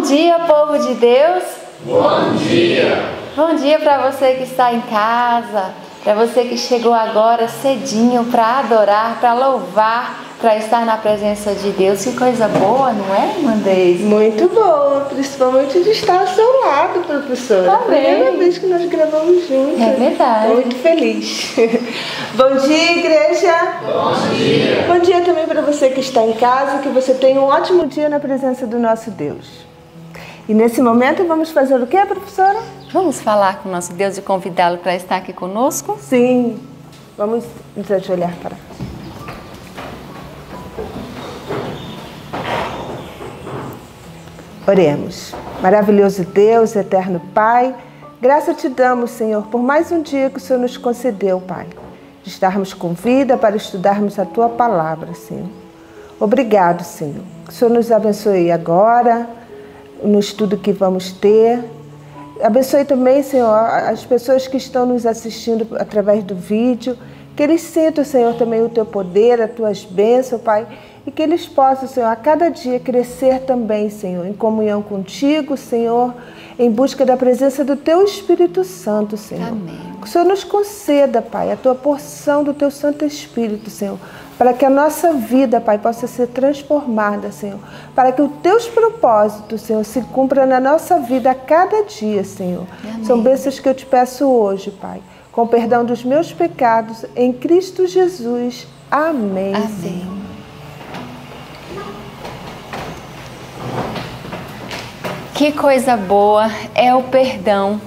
dia, povo de Deus. Bom dia. Bom dia para você que está em casa, para você que chegou agora cedinho para adorar, para louvar, para estar na presença de Deus. Que coisa boa, não é, Mandez? Muito boa, principalmente de estar ao seu lado, professora. Tá bem. Primeira vez que nós gravamos juntas. É verdade. Tô muito feliz. Bom dia, igreja. Bom dia. Bom dia também para você que está em casa, que você tenha um ótimo dia na presença do nosso Deus. E nesse momento vamos fazer o que, professora? Vamos falar com o nosso Deus e convidá-lo para estar aqui conosco? Sim. Vamos nos ajoelhar para oremos. Maravilhoso Deus, eterno Pai, graça te damos, Senhor, por mais um dia que o Senhor nos concedeu, Pai, de estarmos com vida para estudarmos a Tua palavra, Senhor. Obrigado, Senhor. Que o Senhor nos abençoe agora, no estudo que vamos ter. Abençoe também, Senhor, as pessoas que estão nos assistindo através do vídeo, que eles sintam, Senhor, também o Teu poder, as Tuas bênçãos, Pai, e que eles possam, Senhor, a cada dia crescer também, Senhor, em comunhão contigo, Senhor, em busca da presença do Teu Espírito Santo, Senhor. Amém. Que o Senhor nos conceda, Pai, a Tua porção do Teu Santo Espírito, Senhor, para que a nossa vida, Pai, possa ser transformada, Senhor, para que os Teus propósitos, Senhor, se cumpram na nossa vida a cada dia, Senhor. Amém. São bênçãos que eu te peço hoje, Pai, com perdão dos meus pecados, em Cristo Jesus. Amém. Amém. Que coisa boa é o perdão.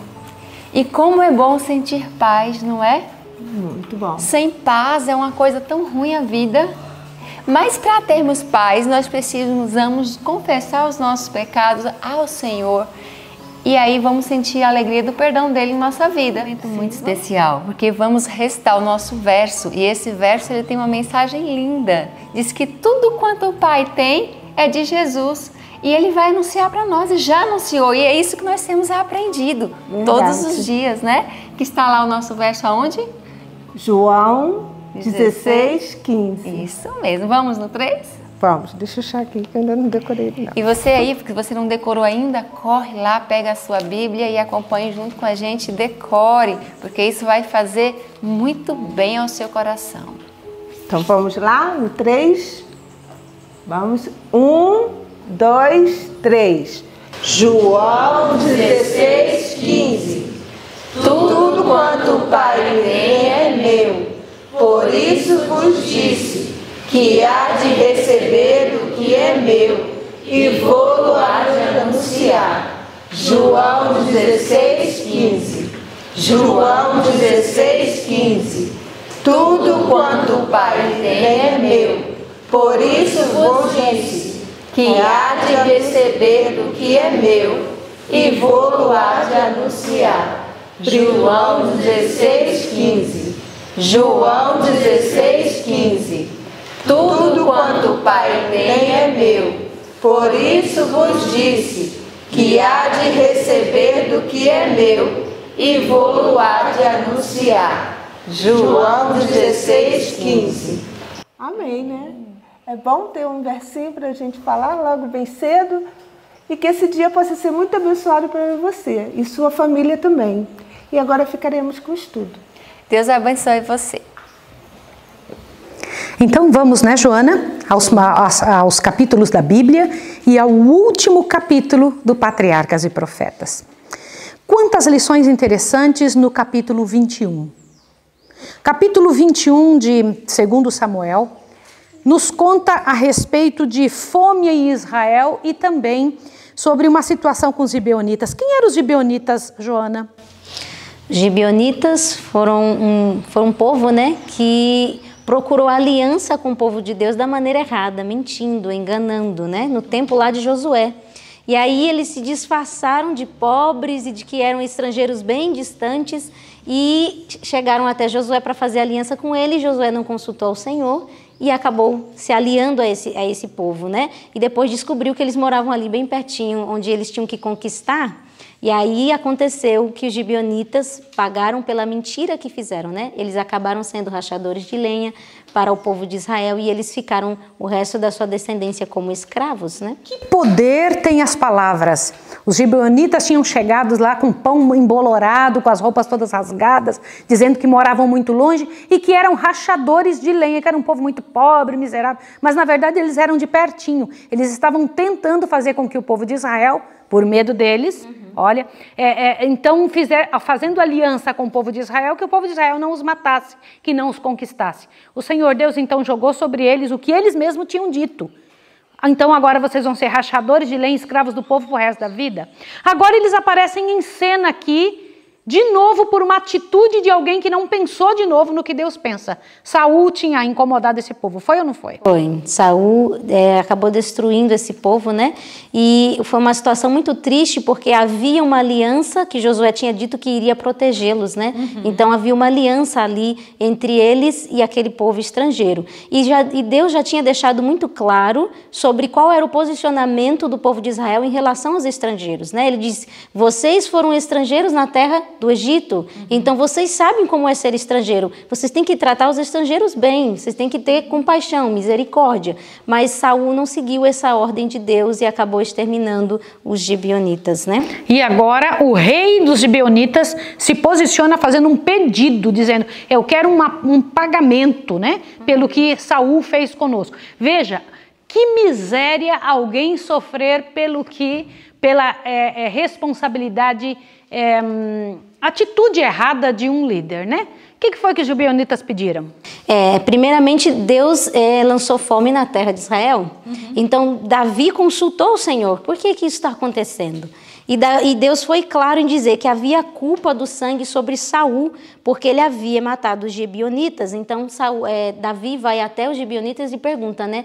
E como é bom sentir paz, não é? Muito bom. Sem paz é uma coisa tão ruim a vida. Mas para termos paz, nós precisamos confessar os nossos pecados ao Senhor. E aí vamos sentir a alegria do perdão dele em nossa vida. É muito especial, porque vamos restar o nosso verso. E esse verso ele tem uma mensagem linda. Diz que tudo quanto o Pai tem é de Jesus. E ele vai anunciar para nós, e já anunciou. E é isso que nós temos aprendido todos os dias, né? Que está lá o nosso verso aonde? João 16:15. Isso mesmo. Vamos no 3? Vamos, deixa eu achar aqui, que eu ainda não decorei não. E você aí, porque você não decorou ainda, corre lá, pega a sua Bíblia e acompanhe junto com a gente, decore, porque isso vai fazer muito bem ao seu coração. Então vamos lá, no 3. Vamos, 1, 2, 3. João 16:15. Tudo quanto o Pai tem é meu, por isso vos disse que há de receber o que é meu e vou-lo há de anunciar. João 16:15. João 16:15. Tudo quanto o Pai tem é meu, por isso vos disse que há de receber do que é meu e vou-lo há de anunciar. João 16:15. João 16:15. Tudo quanto o Pai tem é meu, por isso vos disse que há de receber do que é meu e vou-lo há de anunciar. João 16:15. Amém, né? É bom ter um versinho para a gente falar logo bem cedo e que esse dia possa ser muito abençoado para você e sua família também. E agora ficaremos com o estudo. Deus abençoe você. Então vamos, né, Joana, aos capítulos da Bíblia e ao último capítulo do Patriarcas e Profetas. Quantas lições interessantes no capítulo 21. Capítulo 21 de 2 Samuel nos conta a respeito de fome em Israel e também sobre uma situação com os gibeonitas. Quem eram os gibeonitas, Joana? Os gibeonitas foram um povo, né, que procurou aliança com o povo de Deus da maneira errada, mentindo, enganando, né, no tempo lá de Josué. E aí eles se disfarçaram de pobres e de que eram estrangeiros bem distantes e chegaram até Josué para fazer aliança com ele. Josué não consultou o Senhor e acabou se aliando a esse povo, né? E depois descobriu que eles moravam ali bem pertinho, onde eles tinham que conquistar. E aí aconteceu que os gibeonitas pagaram pela mentira que fizeram, né? Eles acabaram sendo rachadores de lenha para o povo de Israel e eles ficaram o resto da sua descendência como escravos, né? Que poder tem as palavras! Os gibeonitas tinham chegado lá com pão embolorado, com as roupas todas rasgadas, dizendo que moravam muito longe e que eram rachadores de lenha, que era um povo muito pobre, miserável. Mas na verdade eles eram de pertinho. Eles estavam tentando fazer com que o povo de Israel, por medo deles, olha, então fazendo aliança com o povo de Israel, que o povo de Israel não os matasse, que não os conquistasse. O Senhor Deus então jogou sobre eles o que eles mesmos tinham dito. Então agora vocês vão ser rachadores de lenha, escravos do povo pro resto da vida. Agora eles aparecem em cena aqui, de novo por uma atitude de alguém que não pensou de novo no que Deus pensa. Saul tinha incomodado esse povo, foi ou não foi? Foi. Saul acabou destruindo esse povo, né? E foi uma situação muito triste porque havia uma aliança que Josué tinha dito que iria protegê-los, né? Então havia uma aliança ali entre eles e aquele povo estrangeiro. E Deus já tinha deixado muito claro sobre qual era o posicionamento do povo de Israel em relação aos estrangeiros, né? Ele diz: vocês foram estrangeiros na terra do Egito, então vocês sabem como é ser estrangeiro, vocês têm que tratar os estrangeiros bem, vocês têm que ter compaixão, misericórdia, mas Saul não seguiu essa ordem de Deus e acabou exterminando os gibeonitas, né? E agora o rei dos gibeonitas se posiciona fazendo um pedido, dizendo: eu quero um pagamento, né, pelo que Saul fez conosco. Veja, que miséria alguém sofrer pela responsabilidade, atitude errada de um líder, né? O que foi que os gibeonitas pediram? Primeiramente, Deus lançou fome na terra de Israel. Então, Davi consultou o Senhor. Por que isso está acontecendo? E Deus foi claro em dizer que havia culpa do sangue sobre Saul, porque ele havia matado os gibeonitas. Então, Davi vai até os gibeonitas e pergunta, né?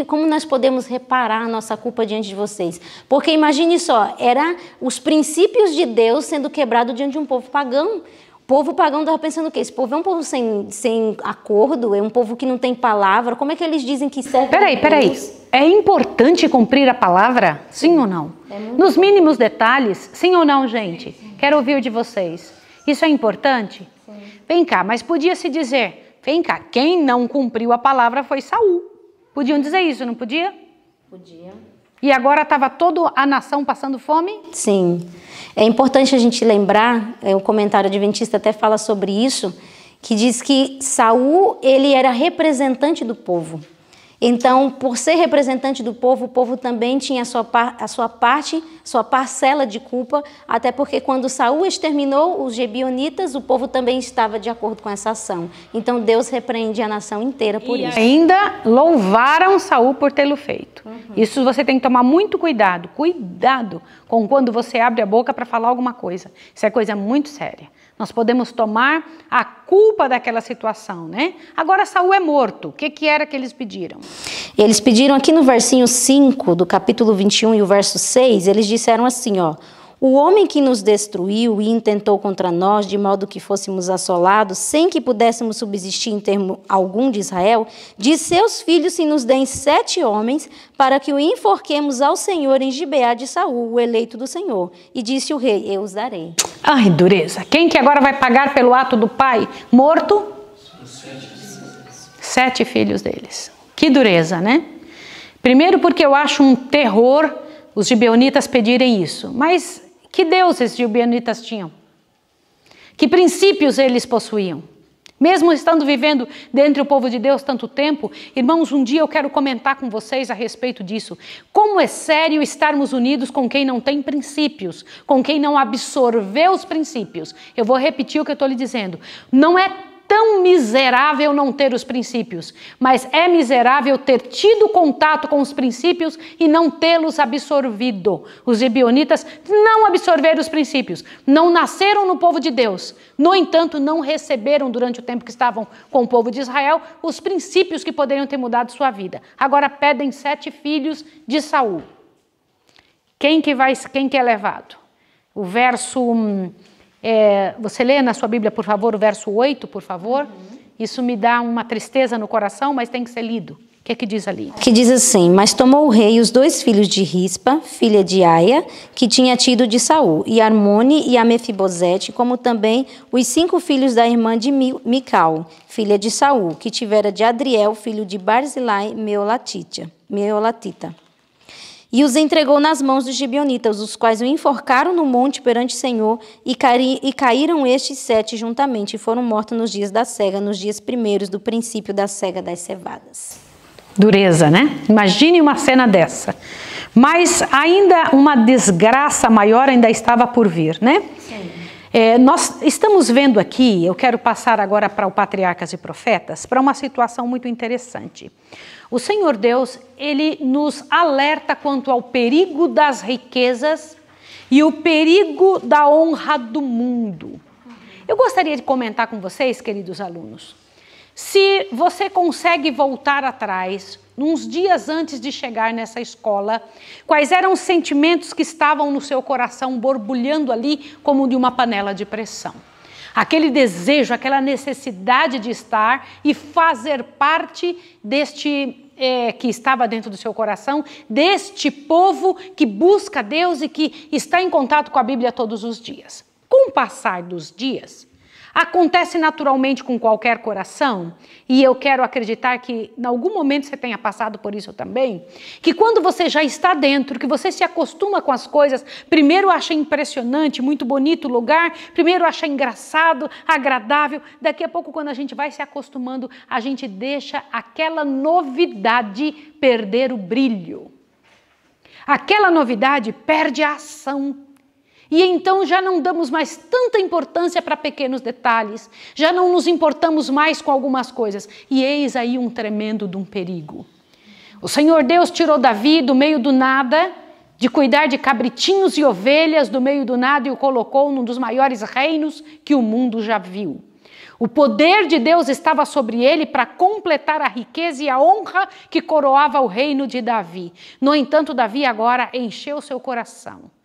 Como nós podemos reparar a nossa culpa diante de vocês? Porque imagine só, era os princípios de Deus sendo quebrados diante de um povo pagão. O povo pagão estava pensando o quê? Esse povo é um povo sem acordo, é um povo que não tem palavra. Como é que eles dizem que serve? Peraí. É importante cumprir a palavra? Sim ou não? Nos mínimos detalhes? Sim ou não, gente? Quero ouvir de vocês. Isso é importante? Sim. Vem cá, mas podia se dizer, vem cá, quem não cumpriu a palavra foi Saul. Podiam dizer isso, não podia? Podia. E agora estava toda a nação passando fome? Sim. É importante a gente lembrar, o comentário adventista até fala sobre isso, que diz que Saul, ele era representante do povo. Então, por ser representante do povo, o povo também tinha a sua parcela de culpa, até porque quando Saul exterminou os gibeonitas, o povo também estava de acordo com essa ação. Então, Deus repreende a nação inteira por isso. E ainda louvaram Saul por tê-lo feito. Isso você tem que tomar muito cuidado. Cuidado com quando você abre a boca para falar alguma coisa. Isso é coisa muito séria. Nós podemos tomar a culpa daquela situação, né? Agora Saul é morto. O que era que eles pediram? Eles pediram aqui no versinho 5 do capítulo 21 e o verso 6, eles disseram assim, ó: o homem que nos destruiu e intentou contra nós, de modo que fôssemos assolados, sem que pudéssemos subsistir em termo algum de Israel, de seus filhos se nos deem 7 homens, para que o enforquemos ao Senhor em Gibeá de Saul, o eleito do Senhor. E disse o rei: eu os darei. Ai, dureza. Quem que agora vai pagar pelo ato do pai morto? 7 filhos deles. Que dureza, né? Primeiro porque eu acho um terror os gibeonitas pedirem isso. Mas que Deus esses gibeonitas tinham? Que princípios eles possuíam? Mesmo estando vivendo dentre o povo de Deus tanto tempo, irmãos, um dia eu quero comentar com vocês a respeito disso. Como é sério estarmos unidos com quem não tem princípios, com quem não absorveu os princípios. Eu vou repetir o que eu estou lhe dizendo. Não é tão miserável não ter os princípios, mas é miserável ter tido contato com os princípios e não tê-los absorvido. Os gibeonitas não absorveram os princípios, não nasceram no povo de Deus, no entanto não receberam durante o tempo que estavam com o povo de Israel os princípios que poderiam ter mudado sua vida. Agora pedem 7 filhos de Saul. Quem que é levado? O verso... você lê na sua Bíblia, por favor, o verso 8, por favor? Isso me dá uma tristeza no coração, mas tem que ser lido. que é que diz ali? Que diz assim: mas tomou o rei os 2 filhos de Rispa, filha de Aia, que tinha tido de Saul, e Armone e a Mefibosete, como também os 5 filhos da irmã de Mical, filha de Saul, que tivera de Adriel, filho de Barzilai, Meolatita. E os entregou nas mãos dos gibeonitas, os quais o enforcaram no monte perante o Senhor, e caíram estes 7 juntamente, e foram mortos nos dias da cega, nos dias primeiros do princípio da cega das cevadas. Dureza, né? Imagine uma cena dessa. Mas ainda uma desgraça maior ainda estava por vir, né? Sim. Nós estamos vendo aqui, eu quero passar agora para o Patriarcas e Profetas, para uma situação muito interessante. O Senhor Deus, Ele nos alerta quanto ao perigo das riquezas e o perigo da honra do mundo. Eu gostaria de comentar com vocês, queridos alunos, se você consegue voltar atrás, uns dias antes de chegar nessa escola, quais eram os sentimentos que estavam no seu coração borbulhando ali como de uma panela de pressão. Aquele desejo, aquela necessidade de estar e fazer parte deste que estava dentro do seu coração, deste povo que busca Deus e que está em contato com a Bíblia todos os dias. Com o passar dos dias, acontece naturalmente com qualquer coração, e eu quero acreditar que em algum momento você tenha passado por isso também, que quando você já está dentro, que você se acostuma com as coisas, primeiro acha impressionante, muito bonito o lugar, primeiro acha engraçado, agradável, daqui a pouco quando a gente vai se acostumando, a gente deixa aquela novidade perder o brilho. Aquela novidade perde a ação. E então já não damos mais tanta importância para pequenos detalhes, já não nos importamos mais com algumas coisas. E eis aí um tremendo de um perigo. O Senhor Deus tirou Davi do meio do nada, de cuidar de cabritinhos e ovelhas do meio do nada, e o colocou num dos maiores reinos que o mundo já viu. O poder de Deus estava sobre ele para completar a riqueza e a honra que coroava o reino de Davi. No entanto, Davi agora encheu seu coração.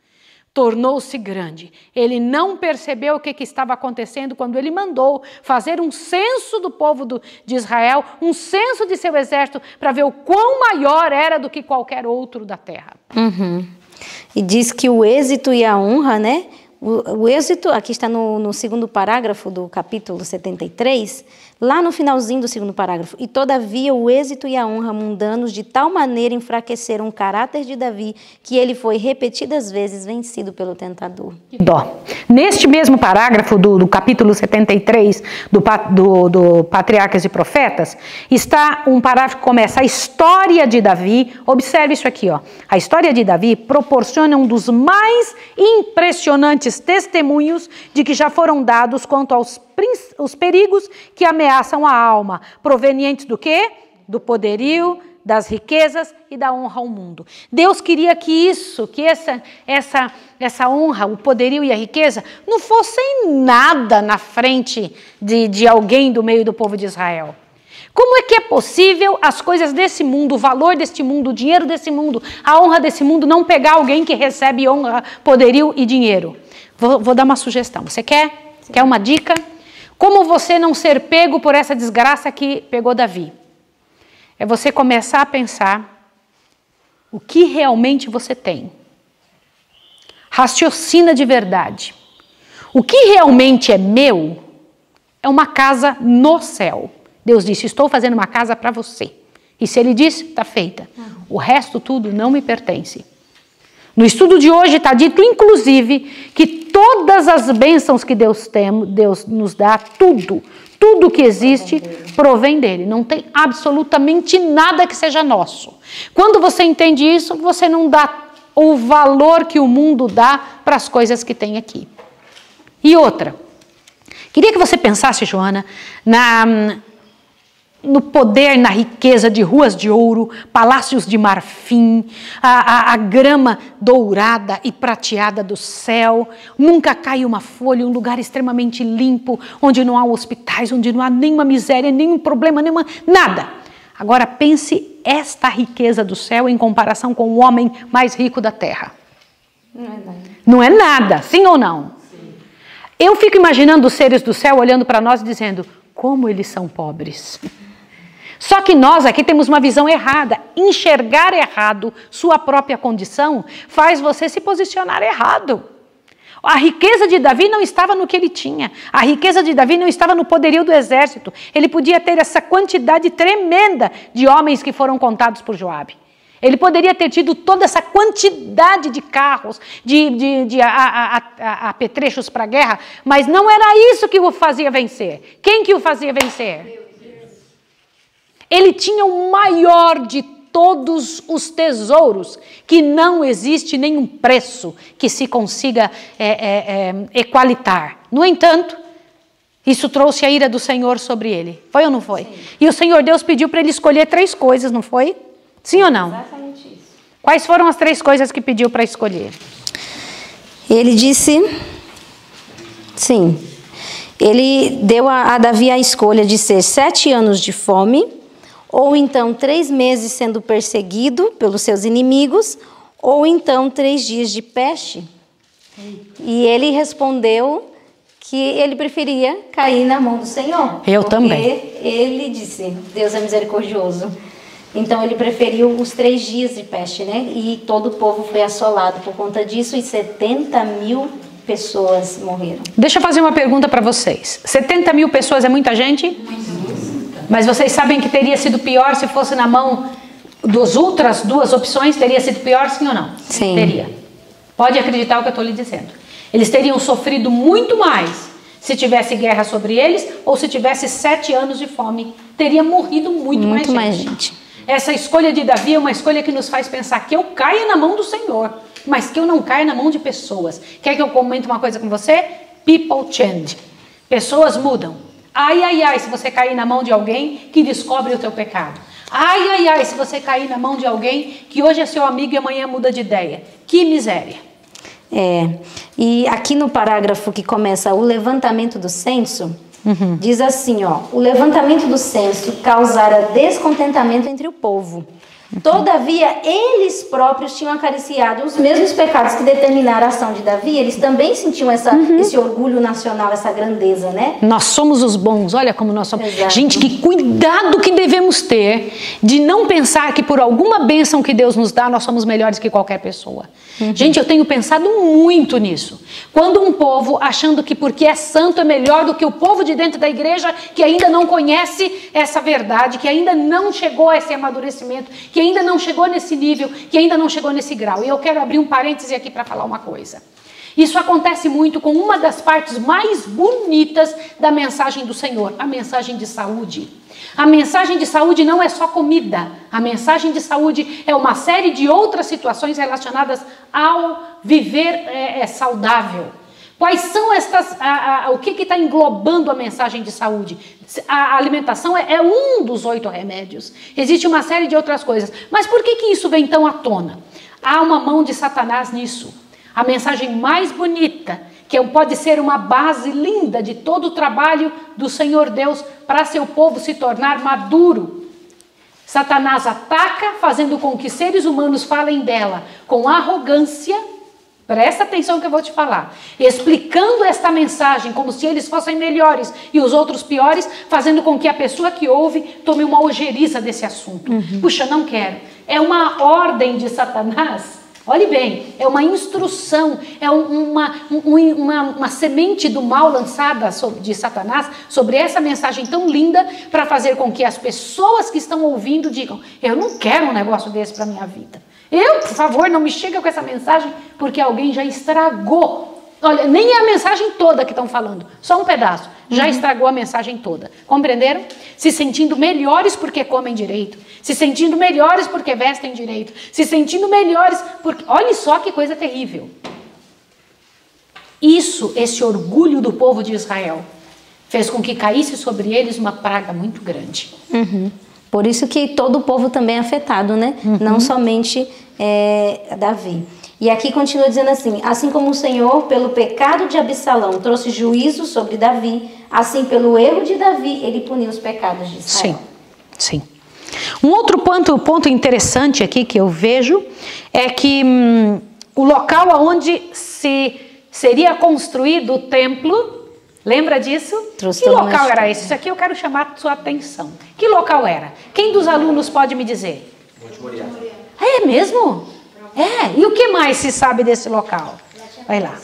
Tornou-se grande. Ele não percebeu o que estava acontecendo quando ele mandou fazer um censo do povo de Israel, um censo de seu exército, para ver o quão maior era do que qualquer outro da terra. E diz que o êxito e a honra, né? O êxito, aqui está no segundo parágrafo do capítulo 73, lá no finalzinho do segundo parágrafo. E todavia o êxito e a honra mundanos de tal maneira enfraqueceram o caráter de Davi, que ele foi repetidas vezes vencido pelo tentador. Dó. Neste mesmo parágrafo do capítulo 73 do Patriarcas e Profetas, está um parágrafo que começa: a história de Davi. Observe isso aqui, ó. A história de Davi proporciona um dos mais impressionantes testemunhos de que já foram dados quanto aos perigos que ameaçam a alma, provenientes do quê? Do poderio, das riquezas e da honra ao mundo. Deus queria que essa honra, o poderio e a riqueza não fossem nada na frente de alguém do meio do povo de Israel. Como é que é possível as coisas desse mundo, o valor deste mundo, o dinheiro desse mundo, a honra desse mundo não pegar alguém que recebe honra, poderio e dinheiro? Vou dar uma sugestão. Você quer? Sim. Quer uma dica? Como você não ser pego por essa desgraça que pegou Davi? É você começar a pensar o que realmente você tem. Raciocina de verdade. O que realmente é meu é uma casa no céu. Deus disse: estou fazendo uma casa para você. E se Ele disse, está feita. O resto tudo não me pertence. No estudo de hoje está dito, inclusive, que todas as bênçãos que Deus nos dá, tudo que existe, provém dele. Não tem absolutamente nada que seja nosso. Quando você entende isso, você não dá o valor que o mundo dá para as coisas que tem aqui. E outra, queria que você pensasse, Joana, no poder, na riqueza de ruas de ouro, palácios de marfim, a grama dourada e prateada do céu, nunca cai uma folha, um lugar extremamente limpo, onde não há hospitais, onde não há nenhuma miséria, nenhum problema, nada. Agora pense esta riqueza do céu em comparação com o homem mais rico da terra. Não é nada, sim ou não? Sim. Eu fico imaginando os seres do céu olhando para nós e dizendo, como eles são pobres. Só que nós aqui temos uma visão errada. Enxergar errado sua própria condição faz você se posicionar errado. A riqueza de Davi não estava no que ele tinha. A riqueza de Davi não estava no poderio do exército. Ele podia ter essa quantidade tremenda de homens que foram contados por Joabe. Ele poderia ter tido toda essa quantidade de carros, de apetrechos para a guerra, mas não era isso que o fazia vencer. Quem que o fazia vencer? Ele tinha o maior de todos os tesouros, que não existe nenhum preço que se consiga equalitar. No entanto, isso trouxe a ira do Senhor sobre ele. Foi ou não foi? Sim. E o Senhor Deus pediu para ele escolher 3 coisas, não foi? Sim ou não? Exatamente isso. Quais foram as 3 coisas que pediu para escolher? Ele disse, sim, ele deu a Davi a escolha de ser 7 anos de fome, ou então 3 meses sendo perseguido pelos seus inimigos, ou então 3 dias de peste. E ele respondeu que ele preferia cair na mão do Senhor. Eu também. Porque ele disse, Deus é misericordioso. Então ele preferiu os 3 dias de peste, né? E todo o povo foi assolado por conta disso e 70 mil pessoas morreram. Deixa eu fazer uma pergunta para vocês. 70 mil pessoas é muita gente? Mas vocês sabem que teria sido pior se fosse na mão das outras 2 opções? Teria sido pior, sim ou não? Sim. Teria. Pode acreditar o que eu estou lhe dizendo. Eles teriam sofrido muito mais se tivesse guerra sobre eles ou se tivesse 7 anos de fome. Teria morrido muito mais gente. Essa escolha de Davi é uma escolha que nos faz pensar que eu caia na mão do Senhor, mas que eu não caia na mão de pessoas. Quer que eu comente uma coisa com você? People change. Pessoas mudam. Ai, ai, ai, se você cair na mão de alguém que descobre o teu pecado. Ai, ai, ai, se você cair na mão de alguém que hoje é seu amigo e amanhã muda de ideia. Que miséria. E aqui no parágrafo que começa o levantamento do censo, diz assim, ó, o levantamento do censo causara descontentamento entre o povo. Todavia, eles próprios tinham acariciado os mesmos pecados que determinaram a ação de Davi. Eles também sentiam esse orgulho nacional, essa grandeza, né? Nós somos os bons, olha como nós somos. Exato. Gente, que cuidado que devemos ter de não pensar que por alguma bênção que Deus nos dá, nós somos melhores que qualquer pessoa. Gente, eu tenho pensado muito nisso. Quando um povo, achando que porque é santo é melhor do que o povo de dentro da igreja, que ainda não conhece essa verdade, que ainda não chegou a esse amadurecimento, que ainda não chegou nesse nível, que ainda não chegou nesse grau. E eu quero abrir um parêntese aqui para falar uma coisa. Isso acontece muito com uma das partes mais bonitas da mensagem do Senhor, a mensagem de saúde. A mensagem de saúde não é só comida. A mensagem de saúde é uma série de outras situações relacionadas ao viver saudável. Quais são estas, o que está englobando a mensagem de saúde? A alimentação é um dos 8 remédios. Existe uma série de outras coisas. Mas por que isso vem tão à tona? Há uma mão de Satanás nisso. A mensagem mais bonita, que pode ser uma base linda de todo o trabalho do Senhor Deus para seu povo se tornar maduro. Satanás ataca, fazendo com que seres humanos falem dela com arrogância. Presta atenção no que eu vou te falar. Explicando esta mensagem como se eles fossem melhores e os outros piores, fazendo com que a pessoa que ouve tome uma ojeriza desse assunto. Puxa, não quero. É uma ordem de Satanás. Olhe bem, é uma instrução, é uma semente do mal lançada de Satanás sobre essa mensagem tão linda para fazer com que as pessoas que estão ouvindo digam: eu não quero um negócio desse para a minha vida. Por favor, não me chega com essa mensagem porque alguém já estragou. Olha, nem é a mensagem toda que estão falando, só um pedaço. Já estragou a mensagem toda. Compreenderam? Se sentindo melhores porque comem direito. Se sentindo melhores porque vestem direito. Se sentindo melhores porque... Olha só que coisa terrível. Esse orgulho do povo de Israel fez com que caísse sobre eles uma praga muito grande. Por isso que todo o povo também é afetado, né? Não somente Davi. E aqui continua dizendo assim como o Senhor, pelo pecado de Absalão, trouxe juízo sobre Davi, assim pelo erro de Davi, ele puniu os pecados de Israel. Sim. Um outro ponto interessante aqui que eu vejo é que o local onde seria construído o templo, lembra disso? Que local era esse? Isso aqui eu quero chamar a sua atenção. Que local era? Quem dos alunos pode me dizer? Monte Moriá. É mesmo? É. E o que mais se sabe desse local? Vai lá.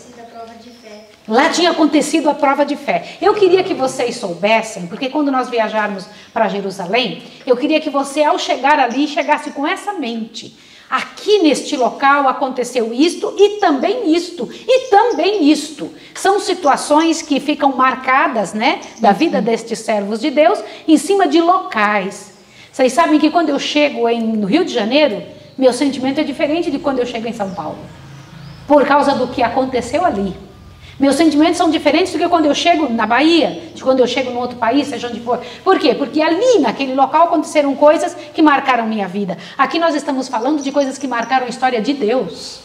Lá tinha acontecido a prova de fé. Eu queria que vocês soubessem, porque quando nós viajarmos para Jerusalém, eu queria que você, ao chegar ali, chegasse com essa mente. Aqui neste local aconteceu isto e também isto, e também isto. São situações que ficam marcadas, né, da vida destes servos de Deus, em cima de locais. Vocês sabem que quando eu chego no Rio de Janeiro, meu sentimento é diferente de quando eu chego em São Paulo. Por causa do que aconteceu ali. Meus sentimentos são diferentes do que quando eu chego na Bahia, de quando eu chego num outro país, seja onde for. Por quê? Porque ali, naquele local, aconteceram coisas que marcaram minha vida. Aqui nós estamos falando de coisas que marcaram a história de Deus.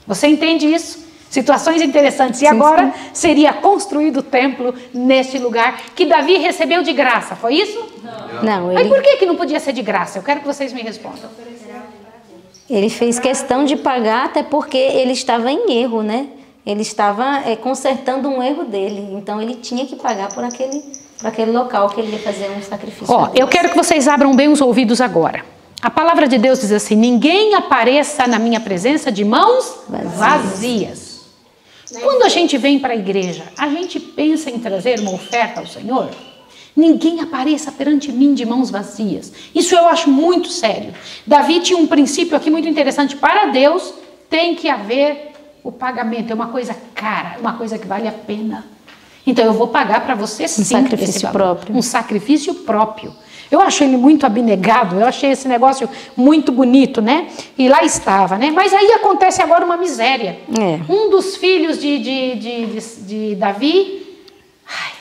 Você entende isso? Situações interessantes. E agora seria construído o templo neste lugar que Davi recebeu de graça. Foi isso? Não, Aí por que não podia ser de graça? Eu quero que vocês me respondam. ele fez questão de pagar, até porque ele estava em erro, né? Ele estava consertando um erro dele. Então ele tinha que pagar por aquele local que ele ia fazer um sacrifício. Ó, eu quero que vocês abram bem os ouvidos agora. A palavra de Deus diz assim: ninguém apareça na minha presença de mãos vazias. Quando a gente vem para a igreja, a gente pensa em trazer uma oferta ao Senhor? Ninguém apareça perante mim de mãos vazias. Isso eu acho muito sério. Davi tinha um princípio aqui muito interessante. Para Deus tem que haver o pagamento. É uma coisa cara, uma coisa que vale a pena. Então eu vou pagar para você sim. Um sacrifício próprio. Um sacrifício próprio. Eu acho ele muito abnegado, eu achei esse negócio muito bonito, né? E lá estava, né? Mas aí acontece agora uma miséria. Um dos filhos de Davi,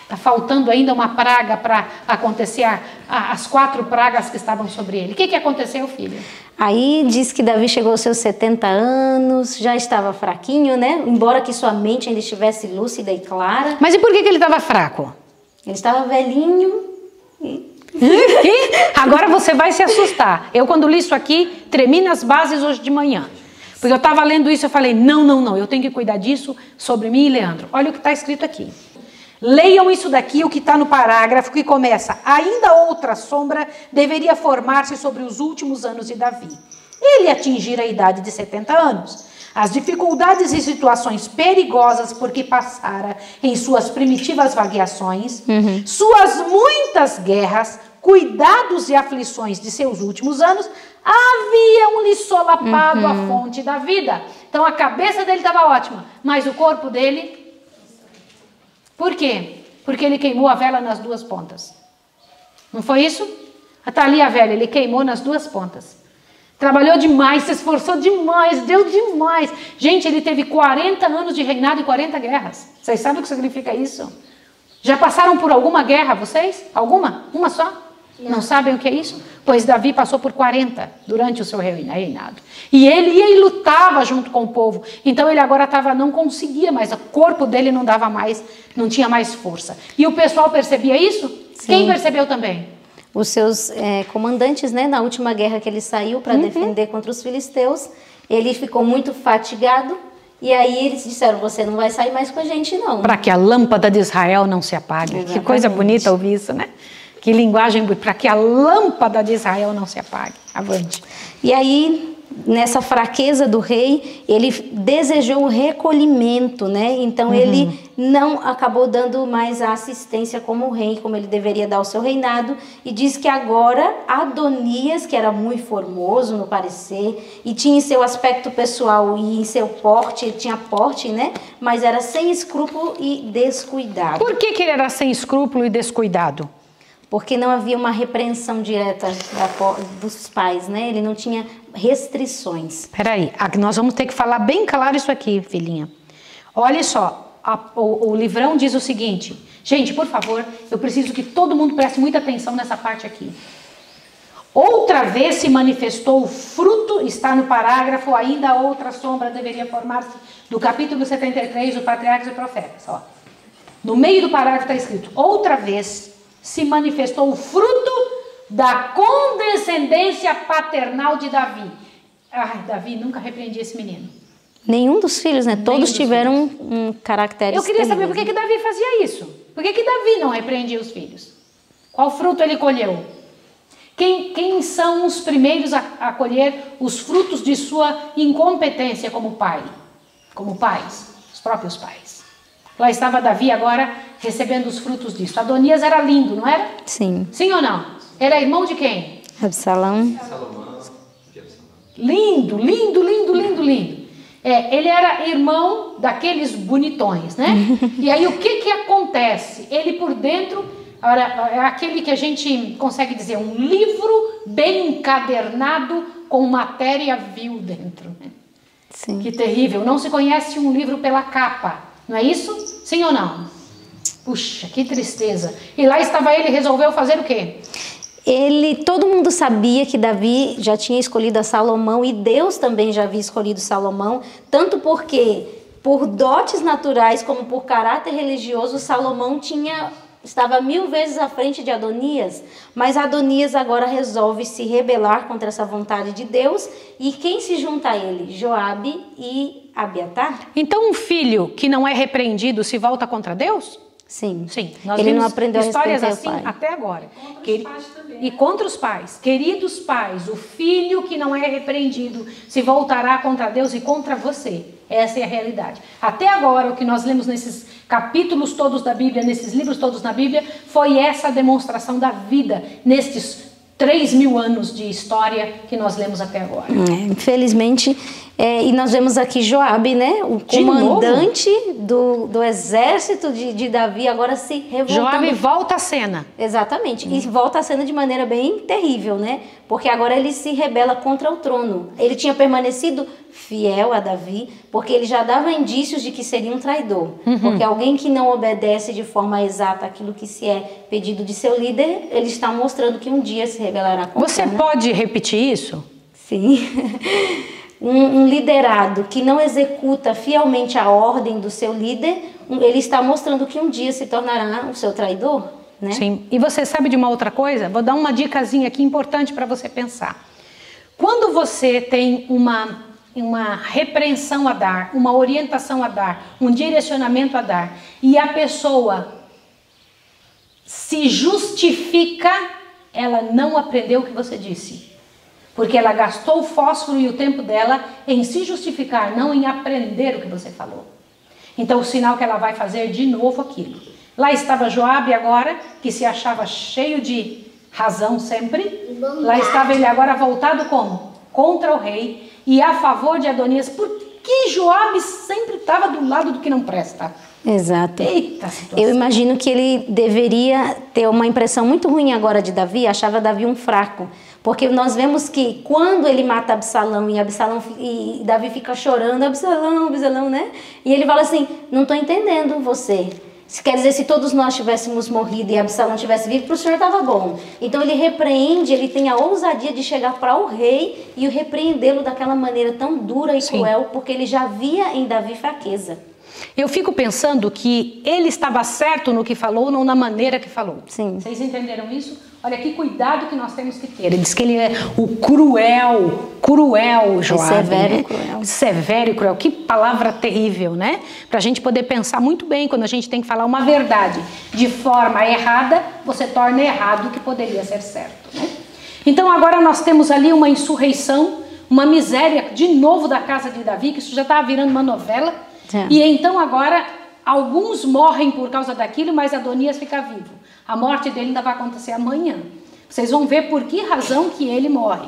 está faltando ainda uma praga para acontecer as 4 pragas que estavam sobre ele. O que aconteceu, filho? Aí diz que Davi chegou aos seus 70 anos, já estava fraquinho, né? Embora que sua mente ainda estivesse lúcida e clara. Mas e por que ele estava fraco? Ele estava velhinho e... Agora você vai se assustar. Eu, quando li isso aqui, tremi nas bases hoje de manhã. Porque eu estava lendo isso e eu falei, não, eu tenho que cuidar disso sobre mim e Leandro. Olha o que está escrito aqui. Leiam isso daqui, o que está no parágrafo que começa: ainda outra sombra deveria formar-se sobre os últimos anos de Davi. Ele atingira a idade de 70 anos. As dificuldades e situações perigosas por que passara em suas primitivas vagueações, suas muitas guerras, cuidados e aflições de seus últimos anos, haviam-lhe solapado a fonte da vida. Então a cabeça dele estava ótima, mas o corpo dele... Por quê? Porque ele queimou a vela nas 2 pontas. Não foi isso? Está ali a vela, ele queimou nas 2 pontas. Trabalhou demais, se esforçou demais, deu demais. Gente, ele teve 40 anos de reinado e 40 guerras. Vocês sabem o que significa isso? Já passaram por alguma guerra, vocês? Alguma? Uma só? Não sabem o que é isso? Pois Davi passou por 40 durante o seu reinado. E ele ia e lutava junto com o povo. Então ele agora não conseguia mais, o corpo dele não dava mais, não tinha mais força. E o pessoal percebia isso? Sim. Quem percebeu também? Os seus comandantes, né, na última guerra que ele saiu para defender contra os filisteus, ele ficou muito fatigado. E aí eles disseram, você não vai sair mais com a gente não. Para que a lâmpada de Israel não se apague. Exatamente. Que coisa bonita ouvir isso, né? Que linguagem, para que a lâmpada de Israel não se apague. Avante. E aí, nessa fraqueza do rei, ele desejou o recolhimento, né? Então ele não acabou dando mais a assistência como rei, como ele deveria dar ao seu reinado. E diz que agora Adonias, que era muito formoso no parecer, e tinha em seu aspecto pessoal e em seu porte, ele tinha porte, né? Mas era sem escrúpulo e descuidado. Por que ele era sem escrúpulo e descuidado? Porque não havia uma repreensão direta dos pais, né? Ele não tinha restrições. Peraí, nós vamos ter que falar bem claro isso aqui, filhinha. Olha só, o livrão diz o seguinte. Gente, por favor, eu preciso que todo mundo preste muita atenção nessa parte aqui. Outra vez se manifestou o fruto, está no parágrafo, ainda outra sombra deveria formar-se, do capítulo 73, do Patriarcas e Profetas. Ó. No meio do parágrafo está escrito, outra vez se manifestou o fruto da condescendência paternal de Davi. Ai, Davi nunca repreendia esse menino. Nenhum dos filhos, né? Todos tiveram um caráter. Eu queria saber por que Davi fazia isso. Por que Davi não repreendia os filhos? Qual fruto ele colheu? Quem são os primeiros a colher os frutos de sua incompetência como pai? Como pais, os próprios pais. Lá estava Davi agora recebendo os frutos disso. Adonias era lindo, não era? Sim. Sim ou não? Era irmão de quem? Absalão. Lindo, lindo, lindo, lindo, lindo. Ele era irmão daqueles bonitões, né? E aí o que acontece? Ele por dentro, é aquele que a gente consegue dizer, um livro bem encadernado com matéria vil dentro. Né? Sim. Que terrível. Não se conhece um livro pela capa, não é isso? Sim ou não? Puxa, que tristeza. E lá estava ele, resolveu fazer o quê? Todo mundo sabia que Davi já tinha escolhido a Salomão e Deus também já havia escolhido Salomão, tanto porque por dotes naturais como por caráter religioso, Salomão estava 1000 vezes à frente de Adonias, mas Adonias agora resolve se rebelar contra essa vontade de Deus, e quem se junta a ele? Joabe e Abiatar. Então um filho que não é repreendido se volta contra Deus? Sim. Sim, nós ele vimos não aprendeu histórias a assim respeitar o pai. até agora. E contra os pais. Queridos pais, o filho que não é repreendido se voltará contra Deus e contra você. Essa é a realidade. Até agora, o que nós lemos nesses capítulos todos da Bíblia, nesses livros todos na Bíblia, foi essa demonstração da vida nestes 3000 anos de história que nós lemos até agora. Infelizmente, e nós vemos aqui Joabe, né? O comandante do exército de Davi, agora se revoltando. Joabe volta à cena. Exatamente, e volta à cena de maneira bem terrível, né? Porque agora ele se rebela contra o trono. Ele tinha permanecido fiel a Davi, porque ele já dava indícios de que seria um traidor. Porque alguém que não obedece de forma exata aquilo que se é pedido de seu líder, ele está mostrando que um dia se rebelará contra. Você pode repetir isso? Sim. Um liderado que não executa fielmente a ordem do seu líder, ele está mostrando que um dia se tornará o seu traidor, né? Sim. E você sabe de uma outra coisa? Vou dar uma dicasinha aqui importante para você pensar. Quando você tem uma repreensão a dar, uma orientação a dar, um direcionamento a dar, e a pessoa se justifica, ela não aprendeu o que você disse. Porque ela gastou o fósforo e o tempo dela em se justificar, não em aprender o que você falou. Então o sinal que ela vai fazer de novo aquilo. Lá estava Joabe agora, que se achava cheio de razão sempre. Lá estava ele agora voltado como? Contra o rei e a favor de Adonias. Por que Joabe sempre estava do lado do que não presta? Exato. Eita situação. Eu imagino que ele deveria ter uma impressão muito ruim agora de Davi, achava Davi um fraco. Porque nós vemos que quando ele mata Absalão e Davi fica chorando, Absalão, né? E ele fala assim, não estou entendendo você. Quer dizer, se todos nós tivéssemos morrido e Absalão tivesse vivo, para o senhor estava bom. Então ele repreende, ele tem a ousadia de chegar para o rei e repreendê-lo daquela maneira tão dura e cruel, porque ele já via em Davi fraqueza. Eu fico pensando que ele estava certo no que falou, não na maneira que falou. Sim. Vocês entenderam isso? Olha que cuidado que nós temos que ter. Ele diz que ele é o cruel Joabe. Severo, né? e cruel. Severo e cruel. Que palavra terrível, né? Para a gente poder pensar muito bem quando a gente tem que falar uma verdade de forma errada, você torna errado o que poderia ser certo, né? Então agora nós temos ali uma insurreição, uma miséria de novo da casa de Davi, que isso já estava virando uma novela. E então agora alguns morrem por causa daquilo, mas Adonias fica vivo. A morte dele ainda vai acontecer amanhã. Vocês vão ver por que razão que ele morre.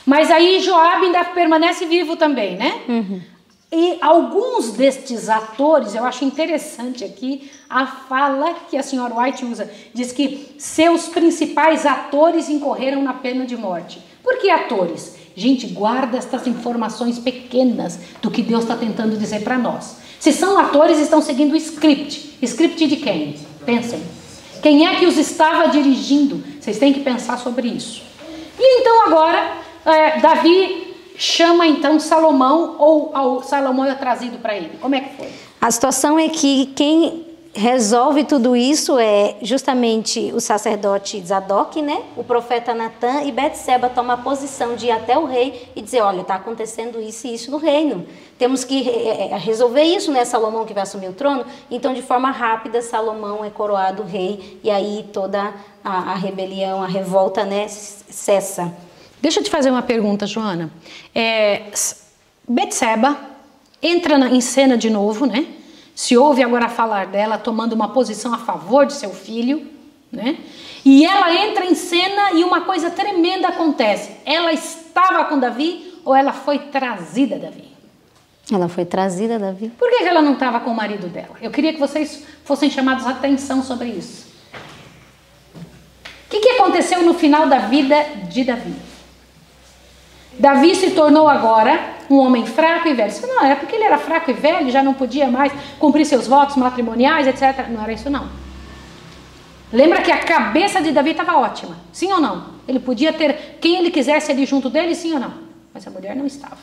Mas aí Joabe ainda permanece vivo também, né? E alguns destes atores, eu acho interessante aqui a fala que a senhora White usa. Diz que seus principais atores incorreram na pena de morte. Por que atores? Gente, guarda estas informações pequenas do que Deus está tentando dizer para nós. Se são atores, estão seguindo o script. Script de quem? Pensem. Quem é que os estava dirigindo? Vocês têm que pensar sobre isso. E então agora, Davi chama então Salomão, ou Salomão é trazido para ele. Como é que foi? A situação é que quem resolve tudo isso é justamente o sacerdote Zadok, né? O profeta Natã, e Betseba toma a posição de ir até o rei e dizer, olha, está acontecendo isso e isso no reino. Temos que resolver isso, né? Salomão que vai assumir o trono. Então, de forma rápida, Salomão é coroado rei e aí toda a rebelião, a revolta, né, cessa. Deixa eu te fazer uma pergunta, Joana. Betseba entra em cena de novo, né? Se ouve agora falar dela tomando uma posição a favor de seu filho, né? E ela entra em cena e uma coisa tremenda acontece. Ela estava com Davi ou ela foi trazida a Davi? Ela foi trazida a Davi. Por que ela não estava com o marido dela? Eu queria que vocês fossem chamados a atenção sobre isso. O que aconteceu no final da vida de Davi? Davi se tornou agora um homem fraco e velho. Isso não era porque ele era fraco e velho, já não podia mais cumprir seus votos matrimoniais, etc. Não era isso não. Lembra que a cabeça de Davi estava ótima, sim ou não? Ele podia ter quem ele quisesse ali junto dele, sim ou não? Mas a mulher não estava.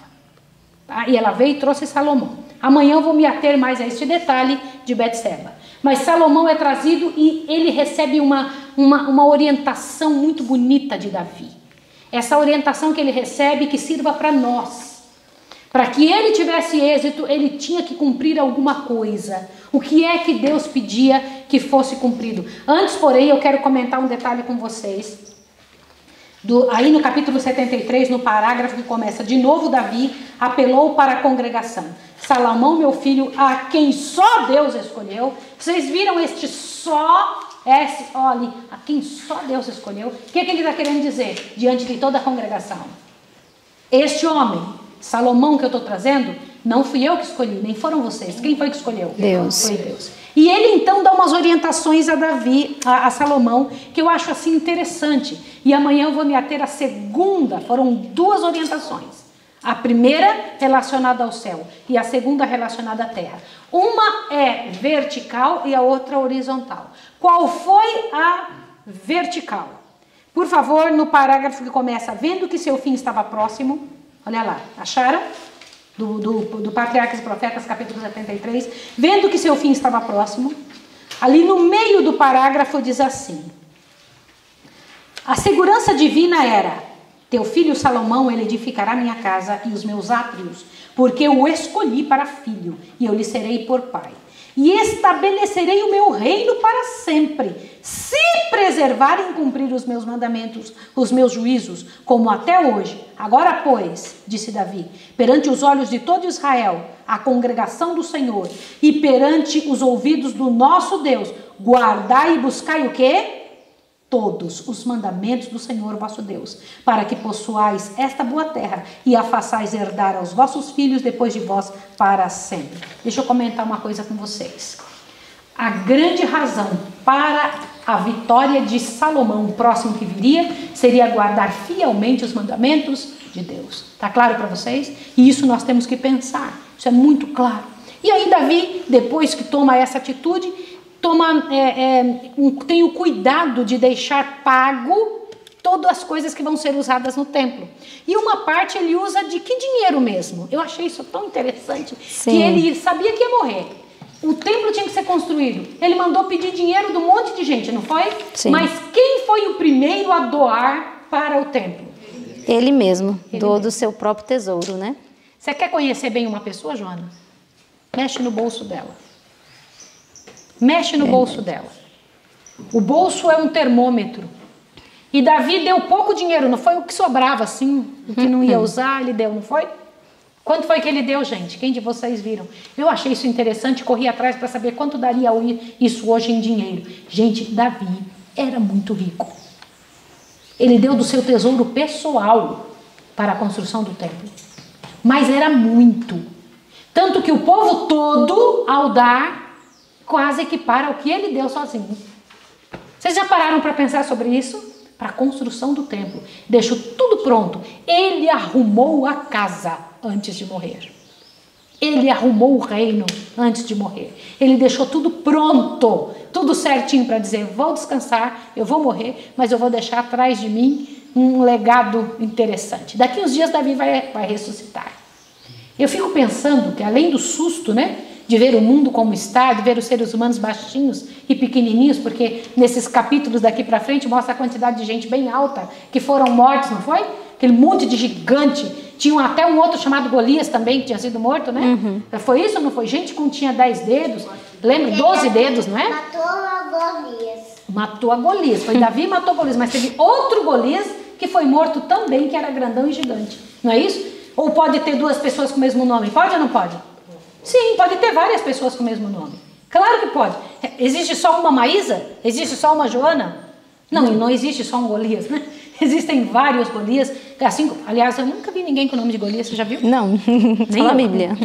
Tá? E ela veio e trouxe Salomão. Amanhã eu vou me ater mais a este detalhe de Betseba. Mas Salomão é trazido e ele recebe uma orientação muito bonita de Davi. Essa orientação que ele recebe que sirva para nós. Para que ele tivesse êxito, ele tinha que cumprir alguma coisa. O que é que Deus pedia que fosse cumprido? Antes, porém, eu quero comentar um detalhe com vocês. Aí no capítulo 73, no parágrafo que começa, de novo Davi apelou para a congregação. Salomão, meu filho, a quem só Deus escolheu. Vocês viram este só? Olhe, a quem só Deus escolheu. O que ele está querendo dizer diante de toda a congregação? Este homem, Salomão que eu estou trazendo, não fui eu que escolhi, nem foram vocês. Quem foi que escolheu? Deus. Foi Deus. E ele então dá umas orientações a Davi, a Salomão, que eu acho assim interessante. E amanhã eu vou me ater à segunda, foram duas orientações. A primeira relacionada ao céu e a segunda relacionada à terra. Uma é vertical e a outra horizontal. Qual foi a vertical? Por favor, no parágrafo que começa, vendo que seu fim estava próximo, olha lá, acharam? Do Patriarcas e Profetas, capítulo 73, vendo que seu fim estava próximo, ali no meio do parágrafo diz assim, a segurança divina era, teu filho Salomão, ele edificará minha casa e os meus átrios, porque eu o escolhi para filho, e eu lhe serei por pai. E estabelecerei o meu reino para sempre, se preservarem e cumprir os meus mandamentos, os meus juízos, como até hoje. Agora, pois, disse Davi, perante os olhos de todo Israel, a congregação do Senhor, e perante os ouvidos do nosso Deus, guardai e buscai o quê? Todos os mandamentos do Senhor vosso Deus, para que possuais esta boa terra e a façais herdar aos vossos filhos depois de vós para sempre. Deixa eu comentar uma coisa com vocês. A grande razão para a vitória de Salomão, o próximo que viria, seria guardar fielmente os mandamentos de Deus. Tá claro para vocês? E isso nós temos que pensar. Isso é muito claro. E aí Davi, depois que toma essa atitude, tem o cuidado de deixar pago todas as coisas que vão ser usadas no templo. E uma parte ele usa de que dinheiro mesmo? Eu achei isso tão interessante. Sim. Que ele sabia que ia morrer. O templo tinha que ser construído. Ele mandou pedir dinheiro de um monte de gente, não foi? Sim. Mas quem foi o primeiro a doar para o templo? Ele mesmo. Doou do seu próprio tesouro, né? Você quer conhecer bem uma pessoa, Joana? Mexe no bolso dela. Mexe no bolso dela. O bolso é um termômetro. E Davi deu pouco dinheiro, não foi o que sobrava assim, o que não ia usar, ele deu, não foi? Quanto foi que ele deu, gente? Quem de vocês viram? Eu achei isso interessante, corri atrás para saber quanto daria isso hoje em dinheiro. Gente, Davi era muito rico. Ele deu do seu tesouro pessoal para a construção do templo. Mas era muito. Tanto que o povo todo, ao dar, quase equipara o que ele deu sozinho. Vocês já pararam para pensar sobre isso? Para a construção do templo. Deixou tudo pronto. Ele arrumou a casa antes de morrer. Ele arrumou o reino antes de morrer. Ele deixou tudo pronto, tudo certinho para dizer, vou descansar, eu vou morrer, mas eu vou deixar atrás de mim um legado interessante. Daqui uns dias Davi vai ressuscitar. Eu fico pensando que além do susto, né, de ver o mundo como está, de ver os seres humanos baixinhos e pequenininhos, porque nesses capítulos daqui para frente mostra a quantidade de gente bem alta que foram mortos, não foi? Aquele monte de gigante. Tinha até um outro chamado Golias também, que tinha sido morto, né? Uhum. Foi isso ou não foi? Gente que tinha 10 dedos, lembra? 12 dedos, não é? Matou a Golias. Matou a Golias. Foi Davi que matou Golias, mas teve outro Golias que foi morto também, que era grandão e gigante. Não é isso? Ou pode ter duas pessoas com o mesmo nome? Pode ou não pode? Sim, pode ter várias pessoas com o mesmo nome. Claro que pode. Existe só uma Maísa? Existe só uma Joana? Não, não existe só um Golias, né? Existem vários Golias. Assim, aliás, eu nunca vi ninguém com o nome de Golias, você já viu? Não, só na Bíblia.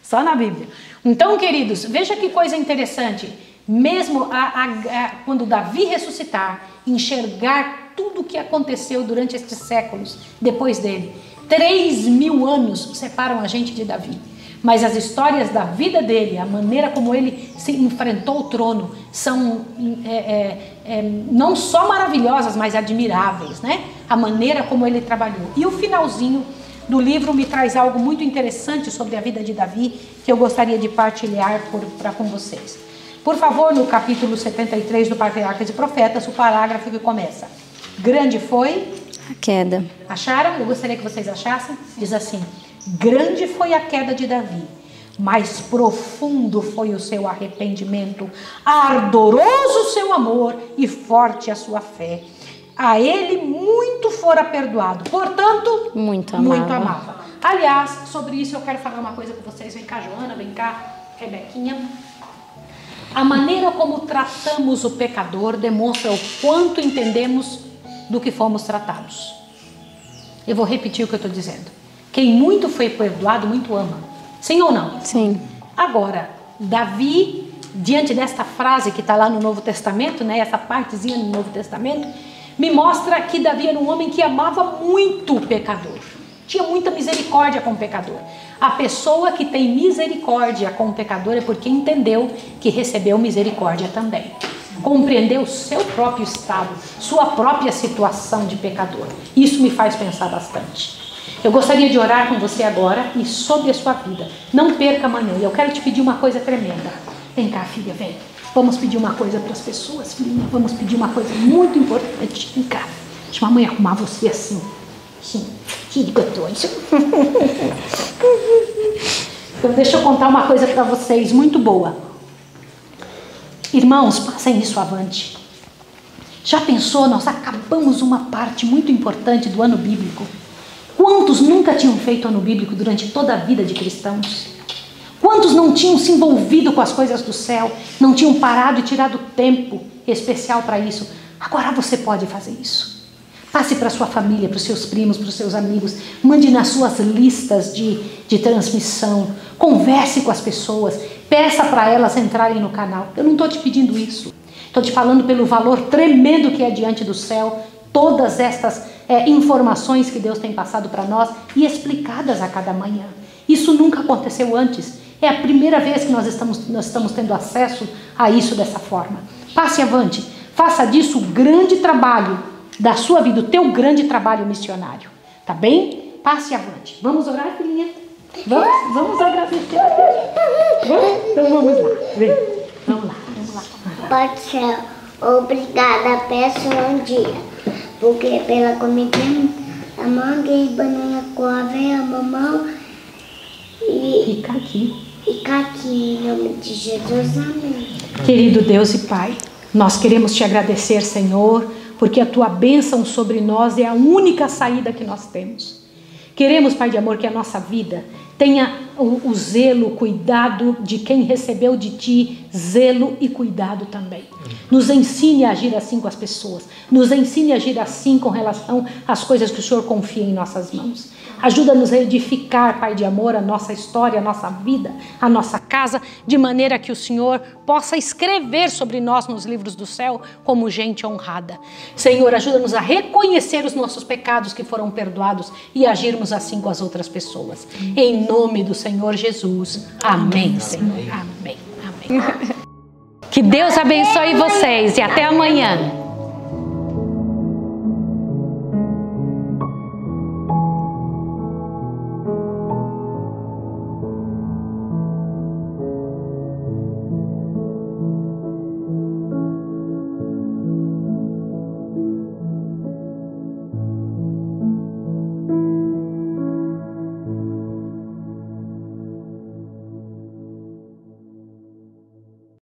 Só na Bíblia. Então, queridos, veja que coisa interessante. Mesmo quando Davi ressuscitar, enxergar tudo o que aconteceu durante estes séculos depois dele. 3.000 anos separam a gente de Davi. Mas as histórias da vida dele, a maneira como ele se enfrentou o trono, são não só maravilhosas, mas admiráveis, né? A maneira como ele trabalhou. E o finalzinho do livro me traz algo muito interessante sobre a vida de Davi, que eu gostaria de partilhar com vocês. Por favor, no capítulo 73 do Patriarcas e Profetas, o parágrafo que começa: grande foi a queda. Acharam? Eu gostaria que vocês achassem. Diz assim: grande foi a queda de Davi, mais profundo foi o seu arrependimento, ardoroso o seu amor e forte a sua fé. A ele muito fora perdoado, portanto, muito amava. Aliás, sobre isso eu quero falar uma coisa com vocês. Vem cá, Joana, vem cá, Rebequinha. A maneira como tratamos o pecador demonstra o quanto entendemos do que fomos tratados. Eu vou repetir o que eu estou dizendo. Quem muito foi perdoado, muito ama. Sim ou não? Sim. Agora, Davi, diante desta frase que está lá no Novo Testamento, né, essa partezinha no Novo Testamento, me mostra que Davi era um homem que amava muito o pecador. Tinha muita misericórdia com o pecador. A pessoa que tem misericórdia com o pecador é porque entendeu que recebeu misericórdia também. Compreendeu seu próprio estado, sua própria situação de pecador. Isso me faz pensar bastante. Eu gostaria de orar com você agora e sobre a sua vida. Não perca amanhã. Eu quero te pedir uma coisa tremenda. Vem cá, filha, vem. Vamos pedir uma coisa para as pessoas, filhinha. Vamos pedir uma coisa muito importante. Vem cá. Deixa a mamãe arrumar você assim. Sim. Que gostoso. Então, deixa eu contar uma coisa para vocês muito boa. Irmãos, passem isso avante. Já pensou? Nós acabamos uma parte muito importante do ano bíblico. Quantos nunca tinham feito ano bíblico durante toda a vida de cristãos? Quantos não tinham se envolvido com as coisas do céu? Não tinham parado e tirado tempo especial para isso? Agora você pode fazer isso. Passe para sua família, para os seus primos, para os seus amigos. Mande nas suas listas de transmissão. Converse com as pessoas. Peça para elas entrarem no canal. Eu não estou te pedindo isso. Estou te falando pelo valor tremendo que é diante do céu. Todas estas informações que Deus tem passado para nós e explicadas a cada manhã. Isso nunca aconteceu antes. É a primeira vez que nós estamos tendo acesso a isso dessa forma. Passe avante. Faça disso o grande trabalho da sua vida, o teu grande trabalho missionário. Tá bem? Passe avante. Vamos orar, filhinha? Vamos agradecer a Deus. Vamos? Então vamos lá. Vem. Vamos lá. Pode ser. Obrigada, peço um dia. Porque pela comida, a manga e banana com a aveia, mamão e caqui. E caqui, em nome de Jesus, amém. Querido Deus e Pai, nós queremos te agradecer, Senhor, porque a tua bênção sobre nós é a única saída que nós temos. Queremos, Pai de amor, que a nossa vida tenha o zelo, o cuidado de quem recebeu de ti, zelo e cuidado também. Nos ensine a agir assim com as pessoas. Nos ensine a agir assim com relação às coisas que o Senhor confia em nossas mãos. Ajuda-nos a edificar, Pai de amor, a nossa história, a nossa vida, a nossa casa, de maneira que o Senhor possa escrever sobre nós nos livros do céu como gente honrada. Senhor, ajuda-nos a reconhecer os nossos pecados que foram perdoados e agirmos assim com as outras pessoas. Em nome do Senhor Jesus. Amém, Senhor. Amém. Amém. Que Deus abençoe vocês e até amanhã.